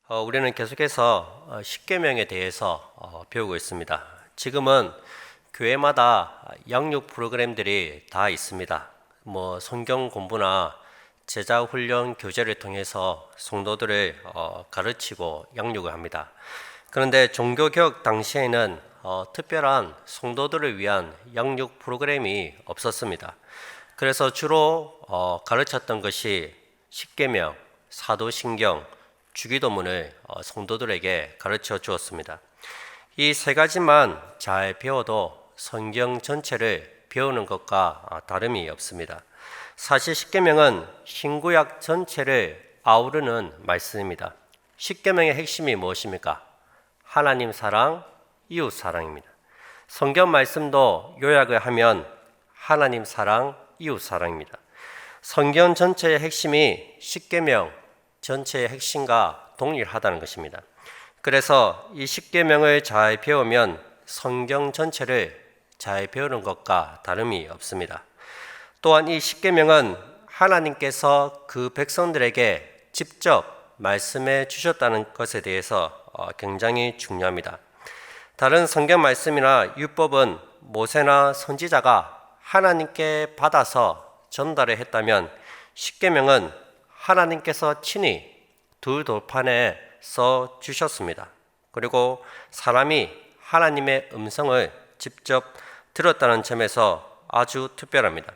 우리는 계속해서 십계명에 대해서 배우고 있습니다. 지금은 교회마다 양육 프로그램들이 다 있습니다. 성경 공부나 제자 훈련 교재를 통해서 성도들을 가르치고 양육을 합니다. 그런데 종교개혁 당시에는 특별한 성도들을 위한 양육 프로그램이 없었습니다. 그래서 주로 가르쳤던 것이 십계명, 사도신경, 주기도문을 성도들에게 가르쳐 주었습니다. 이 세 가지만 잘 배워도 성경 전체를 배우는 것과 다름이 없습니다. 사실 십계명은 신구약 전체를 아우르는 말씀입니다. 십계명의 핵심이 무엇입니까? 하나님 사랑, 이웃 사랑입니다. 성경 말씀도 요약을 하면 하나님 사랑, 이웃 사랑입니다. 성경 전체의 핵심이 십계명 전체의 핵심과 동일하다는 것입니다. 그래서 이 십계명을 잘 배우면 성경 전체를 잘 배우는 것과 다름이 없습니다. 또한 이 십계명은 하나님께서 그 백성들에게 직접 말씀해 주셨다는 것에 대해서 굉장히 중요합니다. 다른 성경 말씀이나 율법은 모세나 선지자가 하나님께 받아서 전달을 했다면 십계명은 하나님께서 친히 두 돌판에 써 주셨습니다. 그리고 사람이 하나님의 음성을 직접 들었다는 점에서 아주 특별합니다.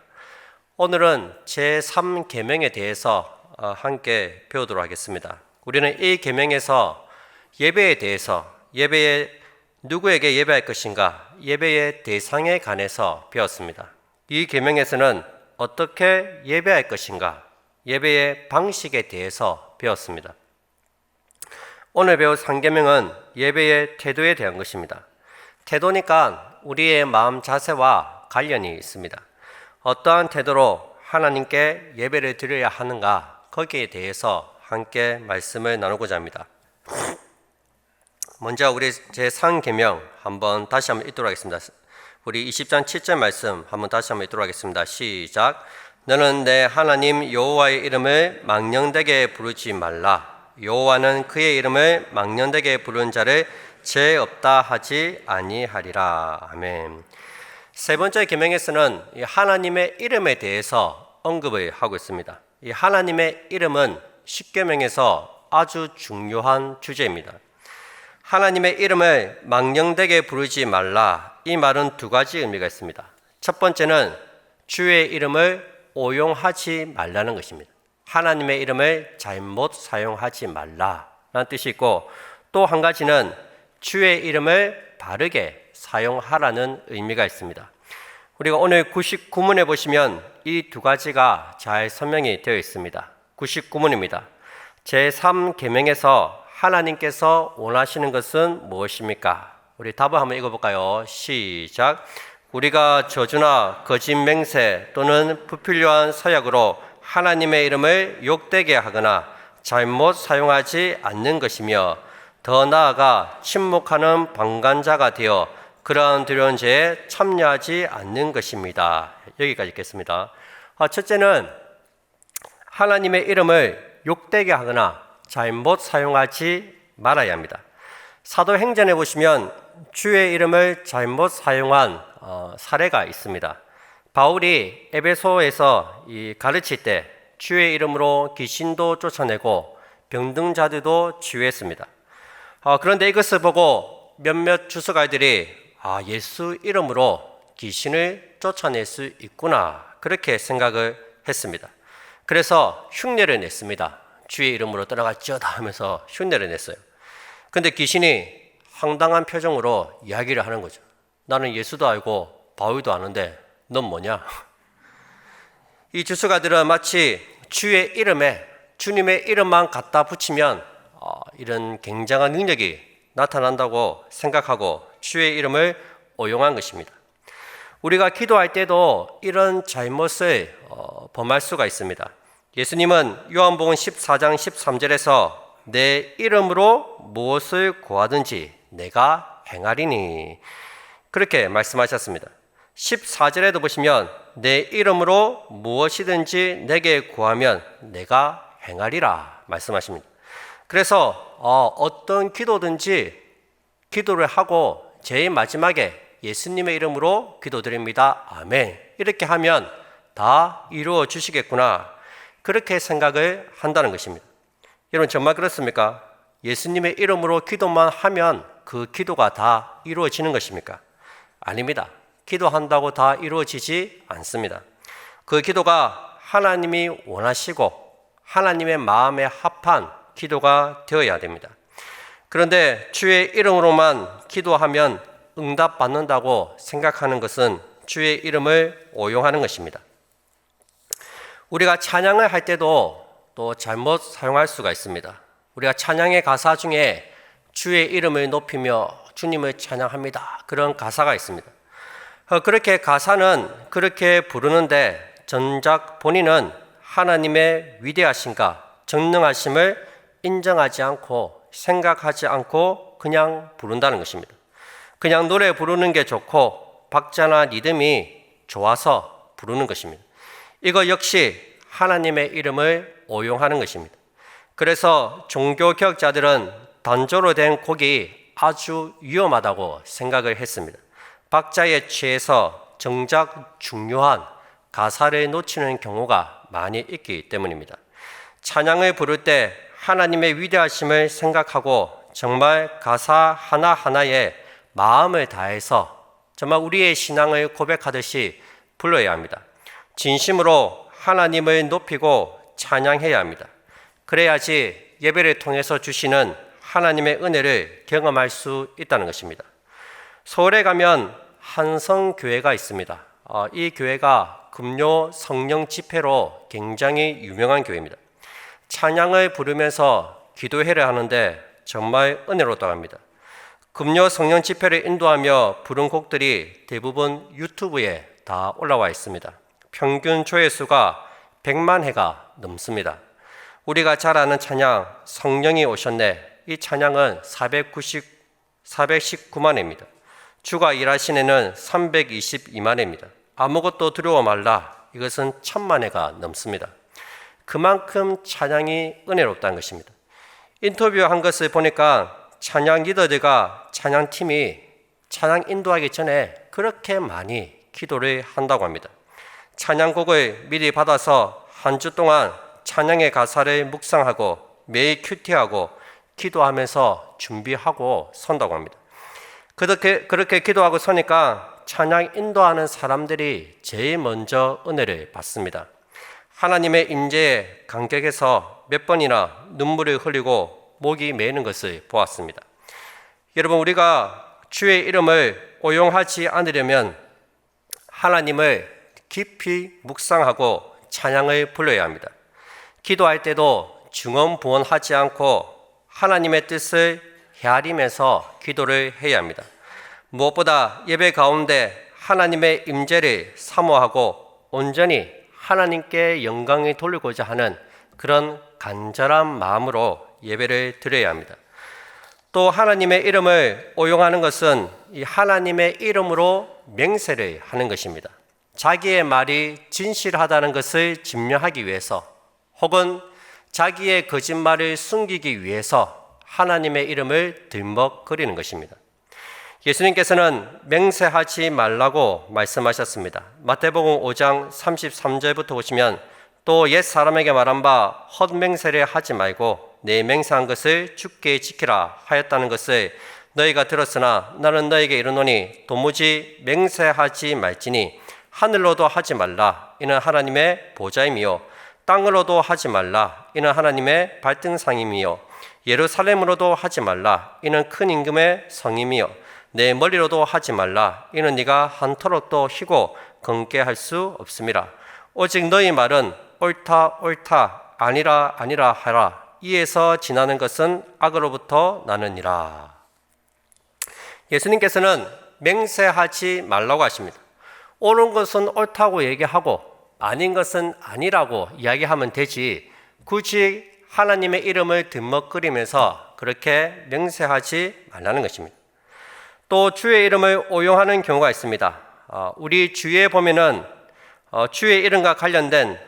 오늘은 제3계명에 대해서 함께 배우도록 하겠습니다. 우리는 이 계명에서 예배에 대해서 예배에 누구에게 예배할 것인가, 예배의 대상에 관해서 배웠습니다. 이 계명에서는 어떻게 예배할 것인가, 예배의 방식에 대해서 배웠습니다. 오늘 배울 3계명은 예배의 태도에 대한 것입니다. 태도니까 우리의 마음 자세와 관련이 있습니다. 어떠한 태도로 하나님께 예배를 드려야 하는가, 거기에 대해서 함께 말씀을 나누고자 합니다. 먼저 우리 제3계명 다시 한번 읽도록 하겠습니다. 우리 20장 7절 말씀 한번 다시 한번 읽도록 하겠습니다. 시작. 너는 내 하나님 여호와의 이름을 망령되게 부르지 말라. 여호와는 그의 이름을 망령되게 부르는 자를 죄 없다 하지 아니하리라. 아멘. 세 번째 계명에서는 하나님의 이름에 대해서 언급을 하고 있습니다. 이 하나님의 이름은 십계명에서 아주 중요한 주제입니다. 하나님의 이름을 망령되게 부르지 말라. 이 말은 두 가지 의미가 있습니다. 첫 번째는 주의 이름을 오용하지 말라는 것입니다. 하나님의 이름을 잘못 사용하지 말라라는 뜻이 있고, 또 한 가지는 주의 이름을 바르게 사용하라는 의미가 있습니다. 우리가 오늘 99문에 보시면 이 두 가지가 잘 설명이 되어 있습니다. 99문입니다. 제3계명에서 하나님께서 원하시는 것은 무엇입니까? 우리 답을 한번 읽어볼까요? 시작. 우리가 저주나 거짓 맹세 또는 불필요한 서약으로 하나님의 이름을 욕되게 하거나 잘못 사용하지 않는 것이며, 더 나아가 침묵하는 방관자가 되어 그러한 두려운 죄에 참여하지 않는 것입니다. 여기까지 읽겠습니다. 첫째는 하나님의 이름을 욕되게 하거나 잘못 사용하지 말아야 합니다. 사도행전에 보시면 주의 이름을 잘못 사용한 사례가 있습니다. 바울이 에베소에서 가르칠 때 주의 이름으로 귀신도 쫓아내고 병든 자들도 치유했습니다. 그런데 이것을 보고 몇몇 주석가들이 예수 이름으로 귀신을 쫓아낼 수 있구나, 그렇게 생각을 했습니다. 그래서 흉내를 냈습니다. 주의 이름으로 떠나갈지어다 하면서 흉내를 냈어요. 그런데 귀신이 황당한 표정으로 이야기를 하는 거죠. 나는 예수도 알고 바울도 아는데 넌 뭐냐? 이 주석가들은 마치 주의 이름에 주님의 이름만 갖다 붙이면 이런 굉장한 능력이 나타난다고 생각하고 주의 이름을 오용한 것입니다. 우리가 기도할 때도 이런 잘못을 범할 수가 있습니다. 예수님은 요한복음 14장 13절에서 내 이름으로 무엇을 구하든지 내가 행하리니, 그렇게 말씀하셨습니다. 14절에도 보시면 내 이름으로 무엇이든지 내게 구하면 내가 행하리라 말씀하십니다. 그래서 어떤 기도든지 기도를 하고 제일 마지막에 예수님의 이름으로 기도드립니다. 아멘. 이렇게 하면 다 이루어 주시겠구나. 그렇게 생각을 한다는 것입니다. 여러분 정말 그렇습니까? 예수님의 이름으로 기도만 하면 그 기도가 다 이루어지는 것입니까? 아닙니다. 기도한다고 다 이루어지지 않습니다. 그 기도가 하나님이 원하시고 하나님의 마음에 합한 기도가 되어야 됩니다. 그런데 주의 이름으로만 기도하면 응답받는다고 생각하는 것은 주의 이름을 오용하는 것입니다. 우리가 찬양을 할 때도 또 잘못 사용할 수가 있습니다. 우리가 찬양의 가사 중에 주의 이름을 높이며 주님을 찬양합니다. 그런 가사가 있습니다. 그렇게 가사는 그렇게 부르는데 정작 본인은 하나님의 위대하심과 전능하심을 인정하지 않고 생각하지 않고 그냥 부른다는 것입니다. 그냥 노래 부르는 게 좋고 박자나 리듬이 좋아서 부르는 것입니다. 이거 역시 하나님의 이름을 오용하는 것입니다. 그래서 종교 개혁자들은 단조로 된 곡이 아주 위험하다고 생각을 했습니다. 박자에 취해서 정작 중요한 가사를 놓치는 경우가 많이 있기 때문입니다. 찬양을 부를 때 하나님의 위대하심을 생각하고 정말 가사 하나하나에 마음을 다해서 정말 우리의 신앙을 고백하듯이 불러야 합니다. 진심으로 하나님을 높이고 찬양해야 합니다. 그래야지 예배를 통해서 주시는 하나님의 은혜를 경험할 수 있다는 것입니다. 서울에 가면 한성교회가 있습니다. 이 교회가 금요 성령 집회로 굉장히 유명한 교회입니다. 찬양을 부르면서 기도회를 하는데 정말 은혜롭다고 합니다. 금요 성령 집회를 인도하며 부른 곡들이 대부분 유튜브에 다 올라와 있습니다. 평균 조회수가 100만 회가 넘습니다. 우리가 잘 아는 찬양 성령이 오셨네, 이 찬양은 419만 회입니다. 주가 일하신 해는 322만 회입니다. 아무것도 두려워 말라, 이것은 1000만 회가 넘습니다. 그만큼 찬양이 은혜롭다는 것입니다. 인터뷰한 것을 보니까 찬양 리더들과 찬양팀이 찬양 인도하기 전에 그렇게 많이 기도를 한다고 합니다. 찬양곡을 미리 받아서 한 주 동안 찬양의 가사를 묵상하고 매일 큐티하고 기도하면서 준비하고 선다고 합니다. 그렇게 기도하고 서니까 찬양 인도하는 사람들이 제일 먼저 은혜를 받습니다. 하나님의 임재에 감격해서 몇 번이나 눈물을 흘리고 목이 메이는 것을 보았습니다. 여러분, 우리가 주의 이름을 오용하지 않으려면 하나님을 깊이 묵상하고 찬양을 불러야 합니다. 기도할 때도 중언부언하지 않고 하나님의 뜻을 헤아리면서 기도를 해야 합니다. 무엇보다 예배 가운데 하나님의 임재를 사모하고 온전히 하나님께 영광을 돌리고자 하는 그런 간절한 마음으로 예배를 드려야 합니다. 또 하나님의 이름을 오용하는 것은 이 하나님의 이름으로 맹세를 하는 것입니다. 자기의 말이 진실하다는 것을 증명하기 위해서 혹은 자기의 거짓말을 숨기기 위해서 하나님의 이름을 들먹거리는 것입니다. 예수님께서는 맹세하지 말라고 말씀하셨습니다. 마태복음 5장 33절부터 보시면 또 옛 사람에게 말한 바 헛맹세를 하지 말고 내 맹세한 것을 주께 지키라 하였다는 것을 너희가 들었으나 나는 너희에게 이르노니 도무지 맹세하지 말지니 하늘로도 하지 말라 이는 하나님의 보좌임이요 땅으로도 하지 말라 이는 하나님의 발등상임이요 예루살렘으로도 하지 말라 이는 큰 임금의 성임이요 내 머리로도 하지 말라 이는 네가 한터럭도 희고 검게 할 수 없음이라. 오직 너희 말은 옳다 옳다 아니라 아니라 하라. 이에서 지나는 것은 악으로부터 나느니라. 예수님께서는 맹세하지 말라고 하십니다. 옳은 것은 옳다고 얘기하고 아닌 것은 아니라고 이야기하면 되지 굳이 하나님의 이름을 듬먹거리면서 그렇게 맹세하지 말라는 것입니다. 또 주의 이름을 오용하는 경우가 있습니다. 우리 주위에 보면은 주의 이름과 관련된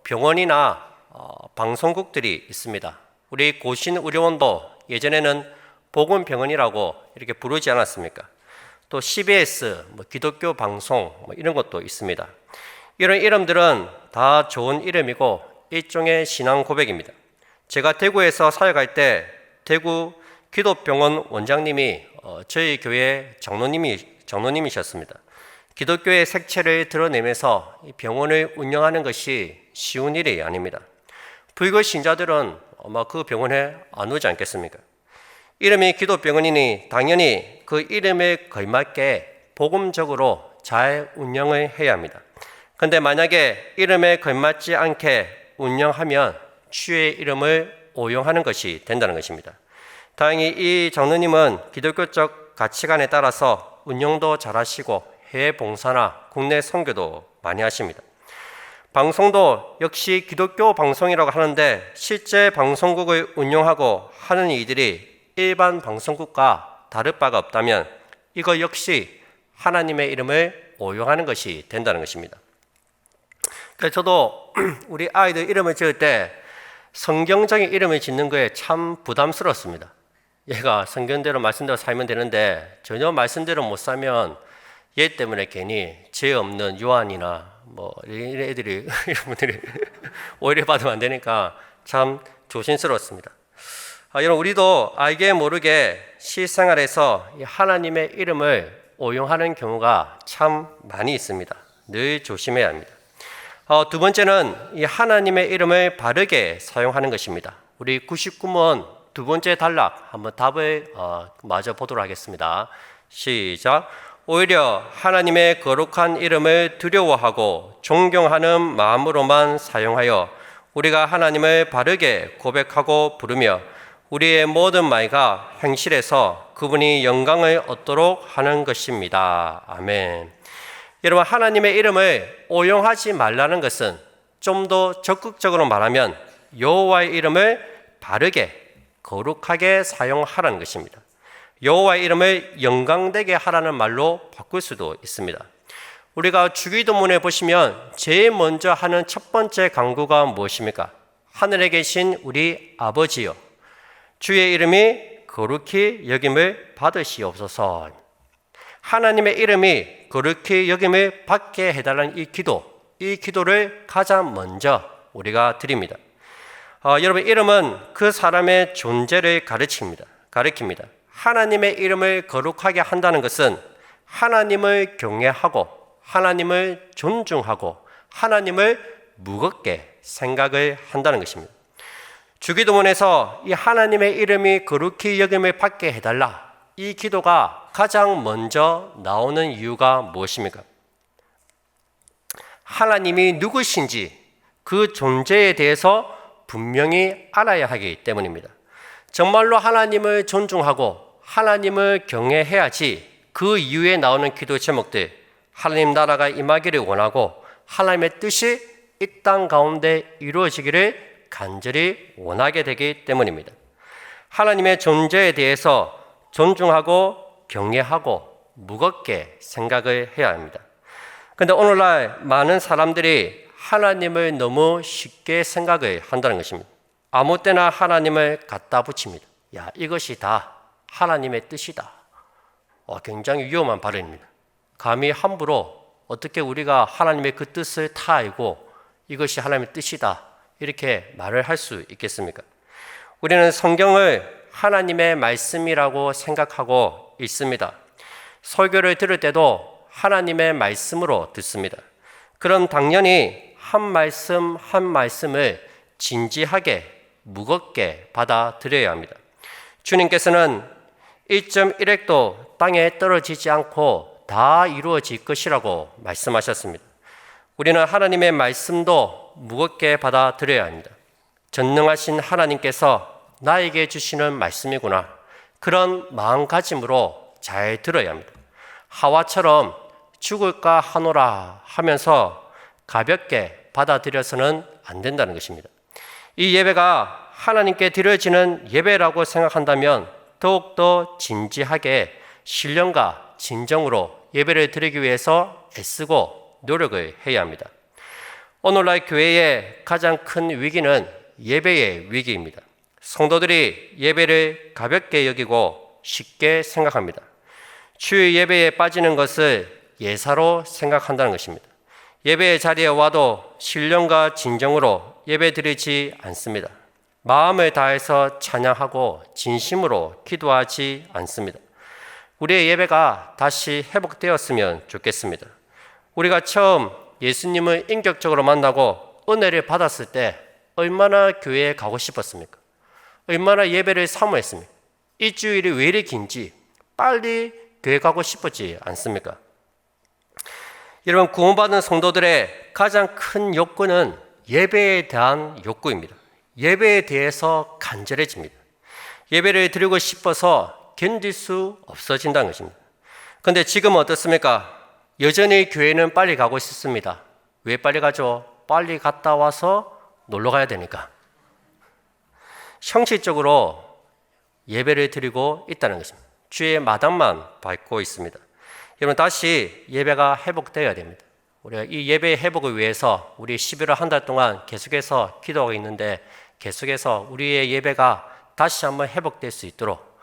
병원이나 방송국들이 있습니다. 우리 고신의료원도 예전에는 복음병원이라고 이렇게 부르지 않았습니까? 또 CBS, 기독교 방송 이런 것도 있습니다. 이런 이름들은 다 좋은 이름이고 일종의 신앙 고백입니다. 제가 대구에서 사역할 때 대구 기도병원 원장님이 저희 교회 장로님이셨습니다. 기독교의 색채를 드러내면서 이 병원을 운영하는 것이 쉬운 일이 아닙니다. 불교 신자들은 아마 그 병원에 안 오지 않겠습니까? 이름이 기도병원이니 당연히 그 이름에 걸맞게 복음적으로 잘 운영을 해야 합니다. 그런데 만약에 이름에 걸맞지 않게 운영하면 주의 이름을 오용하는 것이 된다는 것입니다. 다행히 이 장로님은 기독교적 가치관에 따라서 운영도 잘하시고 해외 봉사나 국내 선교도 많이 하십니다. 방송도 역시 기독교 방송이라고 하는데 실제 방송국을 운영하고 하는 이들이 일반 방송국과 다를 바가 없다면 이거 역시 하나님의 이름을 오용하는 것이 된다는 것입니다. 그래서 저도 우리 아이들 이름을 지을 때 성경적인 이름을 짓는 거에 참 부담스럽습니다. 얘가 성경대로 말씀대로 살면 되는데 전혀 말씀대로 못 살면 얘 때문에 괜히 죄 없는 요한이나 이런 애들이 이런 분들이 오히려 받으면 안 되니까 참 조심스럽습니다. 여러분, 우리도 알게 모르게 실생활에서 하나님의 이름을 오용하는 경우가 참 많이 있습니다. 늘 조심해야 합니다. 두 번째는 이 하나님의 이름을 바르게 사용하는 것입니다. 우리 99문 두 번째 단락 한번 답을 마저 보도록 하겠습니다. 시작. 오히려 하나님의 거룩한 이름을 두려워하고 존경하는 마음으로만 사용하여 우리가 하나님을 바르게 고백하고 부르며 우리의 모든 말과 행실에서 그분이 영광을 얻도록 하는 것입니다. 아멘. 여러분, 하나님의 이름을 오용하지 말라는 것은 좀 더 적극적으로 말하면 여호와의 이름을 바르게 거룩하게 사용하라는 것입니다. 여호와의 이름을 영광되게 하라는 말로 바꿀 수도 있습니다. 우리가 주기도문에 보시면 제일 먼저 하는 첫 번째 간구가 무엇입니까? 하늘에 계신 우리 아버지여, 주의 이름이 거룩히 여김을 받으시옵소서. 하나님의 이름이 거룩히 여김을 받게 해달라는 이 기도를 가장 먼저 우리가 드립니다. 여러분, 이름은 그 사람의 존재를 가리킵니다. 하나님의 이름을 거룩하게 한다는 것은 하나님을 경외하고 하나님을 존중하고 하나님을 무겁게 생각을 한다는 것입니다. 주기도문에서 이 하나님의 이름이 거룩히 여김을 받게 해달라, 이 기도가 가장 먼저 나오는 이유가 무엇입니까? 하나님이 누구신지 그 존재에 대해서 분명히 알아야 하기 때문입니다. 정말로 하나님을 존중하고 하나님을 경외해야지 그 이후에 나오는 기도 제목들, 하나님 나라가 임하기를 원하고 하나님의 뜻이 이 땅 가운데 이루어지기를 간절히 원하게 되기 때문입니다. 하나님의 존재에 대해서 존중하고 경외하고 무겁게 생각을 해야 합니다. 그런데 오늘날 많은 사람들이 하나님을 너무 쉽게 생각을 한다는 것입니다. 아무 때나 하나님을 갖다 붙입니다. 이것이 다 하나님의 뜻이다. 굉장히 위험한 발언입니다. 감히 함부로 어떻게 우리가 하나님의 그 뜻을 다 알고 이것이 하나님의 뜻이다 이렇게 말을 할 수 있겠습니까? 우리는 성경을 하나님의 말씀이라고 생각하고 있습니다. 설교를 들을 때도 하나님의 말씀으로 듣습니다. 그럼 당연히 한 말씀 한 말씀을 진지하게 무겁게 받아들여야 합니다. 주님께서는 1.1핵도 땅에 떨어지지 않고 다 이루어질 것이라고 말씀하셨습니다. 우리는 하나님의 말씀도 무겁게 받아들여야 합니다. 전능하신 하나님께서 나에게 주시는 말씀이구나, 그런 마음가짐으로 잘 들어야 합니다. 하와처럼 죽을까 하노라 하면서 가볍게 받아들여서는 안 된다는 것입니다. 이 예배가 하나님께 드려지는 예배라고 생각한다면 더욱더 진지하게 신령과 진정으로 예배를 드리기 위해서 애쓰고 노력을 해야 합니다. 오늘날 교회의 가장 큰 위기는 예배의 위기입니다. 성도들이 예배를 가볍게 여기고 쉽게 생각합니다. 주일 예배에 빠지는 것을 예사로 생각한다는 것입니다. 예배의 자리에 와도 신령과 진정으로 예배드리지 않습니다. 마음을 다해서 찬양하고 진심으로 기도하지 않습니다. 우리의 예배가 다시 회복되었으면 좋겠습니다. 우리가 처음 예수님을 인격적으로 만나고 은혜를 받았을 때 얼마나 교회에 가고 싶었습니까? 얼마나 예배를 사모했습니까? 이 주일이 왜 이리 긴지 빨리 교회 가고 싶었지 않습니까? 여러분, 구원받은 성도들의 가장 큰 욕구는 예배에 대한 욕구입니다. 예배에 대해서 간절해집니다. 예배를 드리고 싶어서 견딜 수 없어진다는 것입니다. 그런데 지금 어떻습니까? 여전히 교회는 빨리 가고 싶습니다. 왜 빨리 가죠? 빨리 갔다 와서 놀러 가야 되니까. 형식적으로 예배를 드리고 있다는 것입니다. 주의 마당만 밟고 있습니다. 여러분, 다시 예배가 회복되어야 됩니다. 우리가 이 예배의 회복을 위해서 우리 11월 한 달 동안 계속해서 기도하고 있는데 계속해서 우리의 예배가 다시 한번 회복될 수 있도록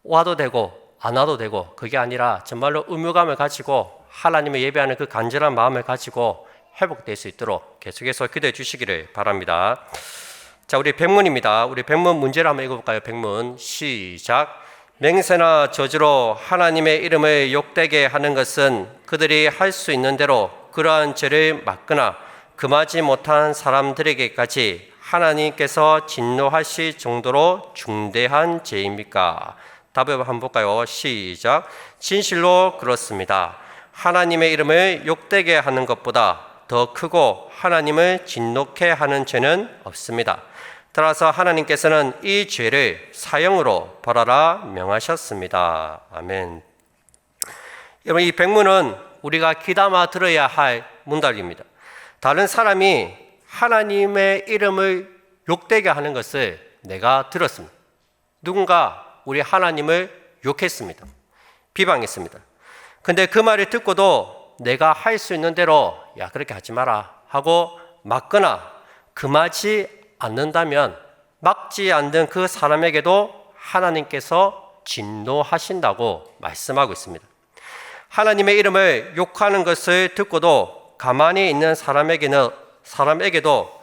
와도 되고 안 와도 되고 그게 아니라 정말로 의무감을 가지고 하나님의 예배하는 그 간절한 마음을 가지고 회복될 수 있도록 계속해서 기도해 주시기를 바랍니다. 자, 우리 백문입니다. 우리 백문 문제를 한번 읽어볼까요? 백문 시작. 맹세나 저주로 하나님의 이름을 욕되게 하는 것은 그들이 할 수 있는 대로 그러한 죄를 막거나 금하지 못한 사람들에게까지 하나님께서 진노하실 정도로 중대한 죄입니까? 답을 한번 볼까요? 시작. 진실로 그렇습니다. 하나님의 이름을 욕되게 하는 것보다 더 크고 하나님을 진노케 하는 죄는 없습니다. 따라서 하나님께서는 이 죄를 사형으로 벌하라 명하셨습니다. 아멘. 여러분, 이 백문은 우리가 귀담아 들어야 할 문답입니다. 다른 사람이 하나님의 이름을 욕되게 하는 것을 내가 들었습니다. 누군가 우리 하나님을 욕했습니다. 비방했습니다. 근데 그 말을 듣고도 내가 할 수 있는 대로 야, 그렇게 하지 마라 하고 막거나 금하지 않는다면 막지 않는 그 사람에게도 하나님께서 진노하신다고 말씀하고 있습니다. 하나님의 이름을 욕하는 것을 듣고도 가만히 있는 사람에게도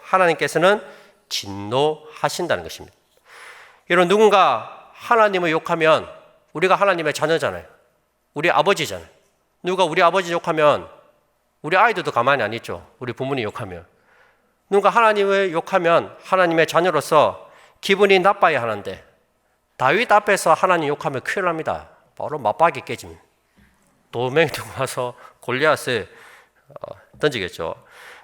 하나님께서는 진노하신다는 것입니다. 여러분, 누군가 하나님을 욕하면 우리가 하나님의 자녀잖아요. 우리 아버지잖아요. 누가 우리 아버지 욕하면 우리 아이들도 가만히 안 있죠. 우리 부모님 욕하면. 누가 하나님을 욕하면 하나님의 자녀로서 기분이 나빠야 하는데 다윗 앞에서 하나님 욕하면 큰일 납니다. 바로 맞박이 깨집니다. 도망이 두고 와서 골리앗을 던지겠죠.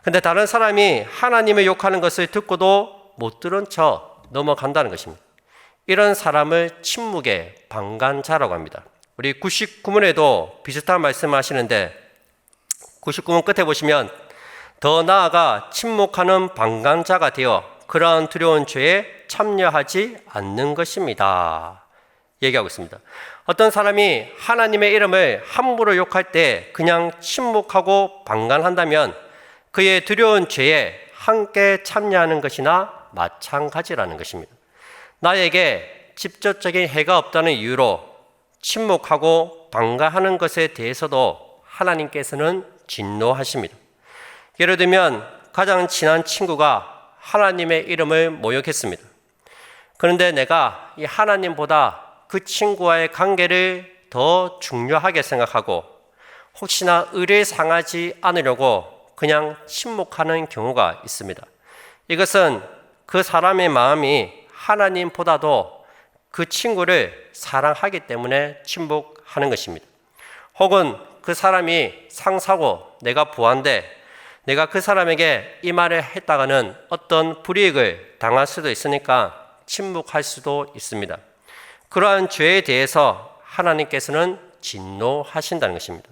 근데 다른 사람이 하나님을 욕하는 것을 듣고도 못 들은 척 넘어간다는 것입니다. 이런 사람을 침묵의 방관자라고 합니다. 우리 99문에도 비슷한 말씀을 하시는데 99문 끝에 보시면 더 나아가 침묵하는 방관자가 되어 그러한 두려운 죄에 참여하지 않는 것입니다. 얘기하고 있습니다. 어떤 사람이 하나님의 이름을 함부로 욕할 때 그냥 침묵하고 방관한다면 그의 두려운 죄에 함께 참여하는 것이나 마찬가지라는 것입니다. 나에게 직접적인 해가 없다는 이유로 침묵하고 방관하는 것에 대해서도 하나님께서는 진노하십니다. 예를 들면 가장 친한 친구가 하나님의 이름을 모욕했습니다. 그런데 내가 이 하나님보다 그 친구와의 관계를 더 중요하게 생각하고 혹시나 의를 상하지 않으려고 그냥 침묵하는 경우가 있습니다. 이것은 그 사람의 마음이 하나님보다도 그 친구를 사랑하기 때문에 침묵하는 것입니다. 혹은 그 사람이 상사고 내가 부하인데 내가 그 사람에게 이 말을 했다가는 어떤 불이익을 당할 수도 있으니까 침묵할 수도 있습니다. 그러한 죄에 대해서 하나님께서는 진노하신다는 것입니다.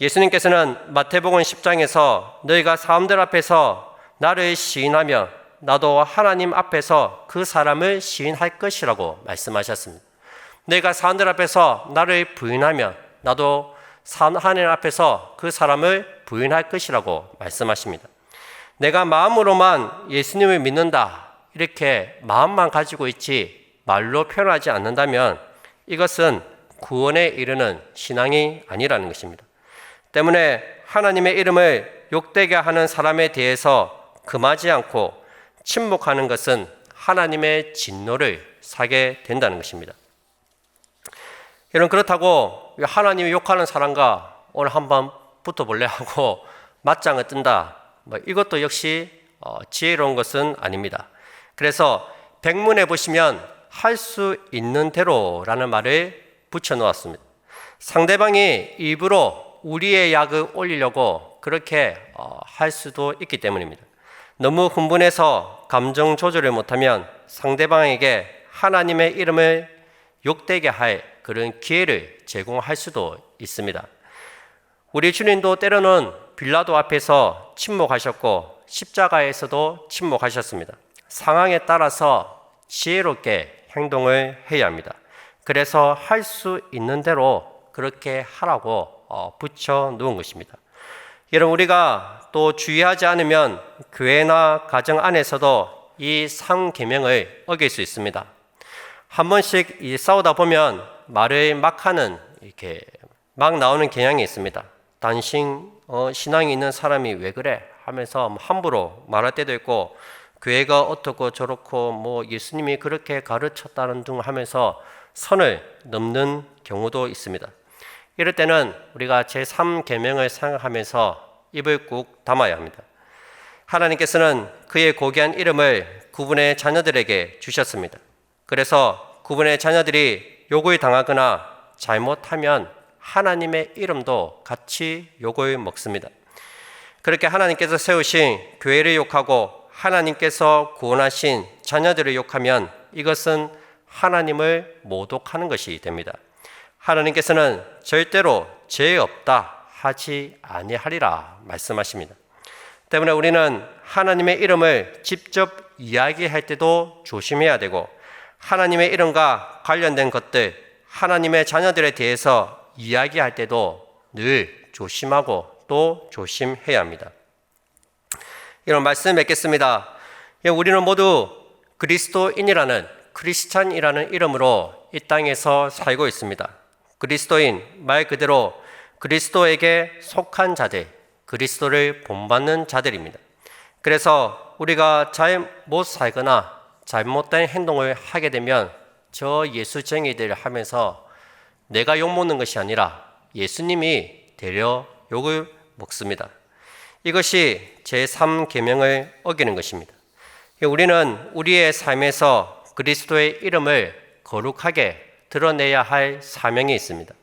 예수님께서는 마태복음 10장에서 너희가 사람들 앞에서 나를 시인하며 나도 하나님 앞에서 그 사람을 시인할 것이라고 말씀하셨습니다. 너희가 사람들 앞에서 나를 부인하면 나도 하나님 앞에서 그 사람을 부인할 것이라고 말씀하십니다. 내가 마음으로만 예수님을 믿는다, 이렇게 마음만 가지고 있지 말로 표현하지 않는다면 이것은 구원에 이르는 신앙이 아니라는 것입니다. 때문에 하나님의 이름을 욕되게 하는 사람에 대해서 금하지 않고 침묵하는 것은 하나님의 진노를 사게 된다는 것입니다. 여러분, 그렇다고 하나님이 욕하는 사람과 오늘 한번 붙어볼래 하고 맞짱을 뜬다, 이것도 역시 지혜로운 것은 아닙니다. 그래서 백문에 보시면 할 수 있는 대로라는 말을 붙여 놓았습니다. 상대방이 일부러 우리의 약을 올리려고 그렇게 할 수도 있기 때문입니다. 너무 흥분해서 감정 조절을 못하면 상대방에게 하나님의 이름을 욕되게 할 그런 기회를 제공할 수도 있습니다. 우리 주님도 때로는 빌라도 앞에서 침묵하셨고 십자가에서도 침묵하셨습니다. 상황에 따라서 지혜롭게 행동을 해야 합니다. 그래서 할 수 있는 대로 그렇게 하라고 붙여 놓은 것입니다. 여러분, 우리가 또 주의하지 않으면 교회나 가정 안에서도 이 3계명을 어길 수 있습니다. 한 번씩 싸우다 보면 말을 막 하는, 이렇게 막 나오는 경향이 있습니다. 당신 신앙이 있는 사람이 왜 그래 하면서 함부로 말할 때도 있고, 교회가 어떻고 저렇고 예수님이 그렇게 가르쳤다는 등 하면서 선을 넘는 경우도 있습니다. 이럴 때는 우리가 제3계명을 생각하면서 입을 꾹 담아야 합니다. 하나님께서는 그의 고귀한 이름을 그분의 자녀들에게 주셨습니다. 그래서 그분의 자녀들이 욕을 당하거나 잘못하면 하나님의 이름도 같이 욕을 먹습니다. 그렇게 하나님께서 세우신 교회를 욕하고 하나님께서 구원하신 자녀들을 욕하면 이것은 하나님을 모독하는 것이 됩니다. 하나님께서는 절대로 죄 없다 하지 아니하리라 말씀하십니다. 때문에 우리는 하나님의 이름을 직접 이야기할 때도 조심해야 되고, 하나님의 이름과 관련된 것들, 하나님의 자녀들에 대해서 이야기할 때도 늘 조심하고 또 조심해야 합니다. 이런 말씀 맺겠습니다. 우리는 모두 그리스도인이라는, 크리스찬이라는 이름으로 이 땅에서 살고 있습니다. 그리스도인, 말 그대로 그리스도에게 속한 자들, 그리스도를 본받는 자들입니다. 그래서 우리가 잘못 살거나 잘못된 행동을 하게 되면 저 예수쟁이들 하면서 내가 욕먹는 것이 아니라 예수님이 되려 욕을 먹습니다. 이것이 제3계명을 어기는 것입니다. 우리는 우리의 삶에서 그리스도의 이름을 거룩하게 드러내야 할 사명이 있습니다.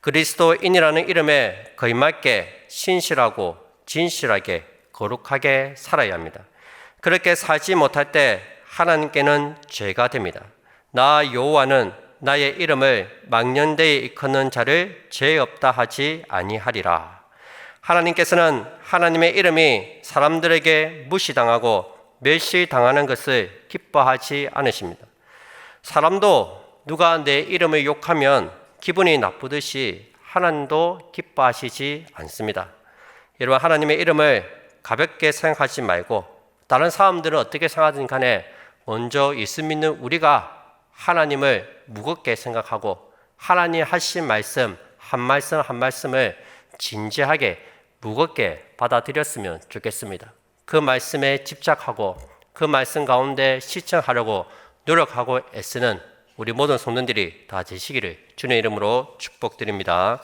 그리스도인이라는 이름에 걸맞게 신실하고 진실하게 거룩하게 살아야 합니다. 그렇게 살지 못할 때 하나님께는 죄가 됩니다. 나 여호와는 나의 이름을 망년대에 일컫는 자를 죄 없다 하지 아니하리라. 하나님께서는 하나님의 이름이 사람들에게 무시당하고 멸시당하는 것을 기뻐하지 않으십니다. 사람도 누가 내 이름을 욕하면 기분이 나쁘듯이 하나님도 기뻐하시지 않습니다. 여러분, 하나님의 이름을 가볍게 생각하지 말고 다른 사람들은 어떻게 생각하든 간에 먼저 예수 믿는 우리가 하나님을 무겁게 생각하고 하나님 하신 말씀 한 말씀 한 말씀을 진지하게 무겁게 받아들였으면 좋겠습니다. 그 말씀에 집착하고 그 말씀 가운데 실천하려고 노력하고 애쓰는 우리 모든 성도들이 다 되시기를 주님의 이름으로 축복드립니다.